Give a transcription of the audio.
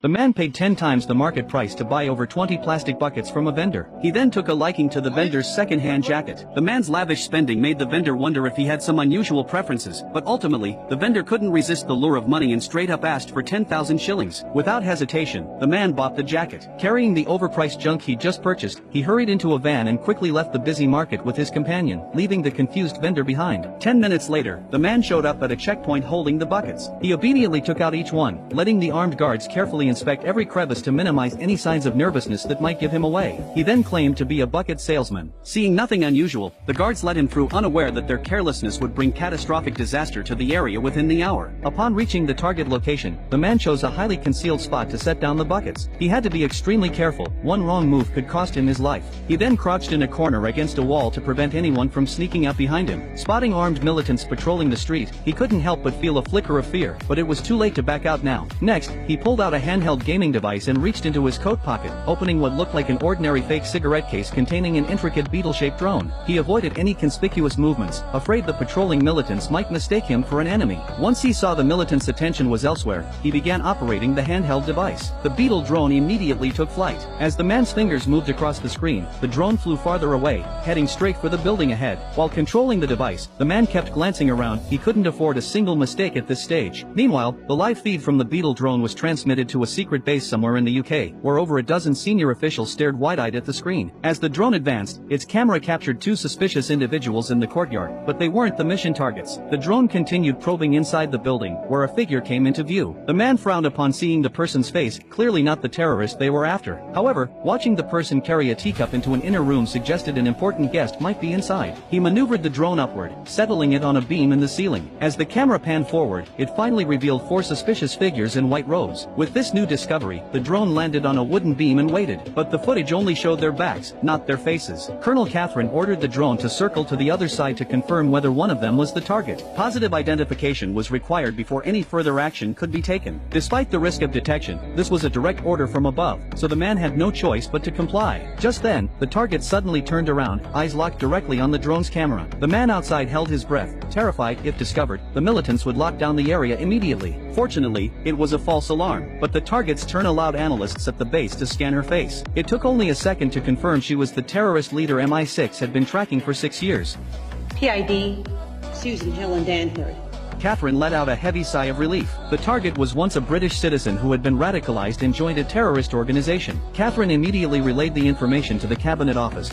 The man paid 10 times the market price to buy over 20 plastic buckets from a vendor. He then took a liking to the vendor's second-hand jacket. The man's lavish spending made the vendor wonder if he had some unusual preferences, but ultimately, the vendor couldn't resist the lure of money and straight up asked for 10,000 shillings. Without hesitation, the man bought the jacket. Carrying the overpriced junk he just purchased, he hurried into a van and quickly left the busy market with his companion, leaving the confused vendor behind. 10 minutes later, the man showed up at a checkpoint holding the buckets. He obediently took out each one, letting the armed guards carefully inspect every crevice to minimize any signs of nervousness that might give him away. He then claimed to be a bucket salesman. Seeing nothing unusual, the guards let him through, unaware that their carelessness would bring catastrophic disaster to the area within the hour. Upon reaching the target location, the man chose a highly concealed spot to set down the buckets. He had to be extremely careful. One wrong move could cost him his life. He then crouched in a corner against a wall to prevent anyone from sneaking up behind him. Spotting armed militants patrolling the street, he couldn't help but feel a flicker of fear, but it was too late to back out now. Next, he pulled out a handheld gaming device and reached into his coat pocket, opening what looked like an ordinary fake cigarette case containing an intricate beetle-shaped drone. He avoided any conspicuous movements, afraid the patrolling militants might mistake him for an enemy. Once he saw the militants' attention was elsewhere, he began operating the handheld device. The beetle drone immediately took flight. As the man's fingers moved across the screen, the drone flew farther away, heading straight for the building ahead. While controlling the device, the man kept glancing around. He couldn't afford a single mistake at this stage. Meanwhile, the live feed from the beetle drone was transmitted to a secret base somewhere in the UK, where over a dozen senior officials stared wide-eyed at the screen. As the drone advanced, its camera captured two suspicious individuals in the courtyard, but they weren't the mission targets. The drone continued probing inside the building, where a figure came into view. The man frowned upon seeing the person's face, clearly not the terrorist they were after. However, watching the person carry a teacup into an inner room suggested an important guest might be inside. He maneuvered the drone upward, settling it on a beam in the ceiling. As the camera panned forward, it finally revealed four suspicious figures in white robes. With this new discovery, the drone landed on a wooden beam and waited, but the footage only showed their backs, not their faces. Colonel Catherine ordered the drone to circle to the other side to confirm whether one of them was the target. Positive identification was required before any further action could be taken. Despite the risk of detection, this was a direct order from above, so the man had no choice but to comply. Just then, the target suddenly turned around, eyes locked directly on the drone's camera. The man outside held his breath, terrified if discovered, the militants would lock down the area immediately. Fortunately, it was a false alarm, but the target's turn allowed analysts at the base to scan her face. It took only a second to confirm she was the terrorist leader MI6 had been tracking for 6 years. PID, Susan Helen Danford. Catherine let out a heavy sigh of relief. The target was once a British citizen who had been radicalized and joined a terrorist organization. Catherine immediately relayed the information to the cabinet office.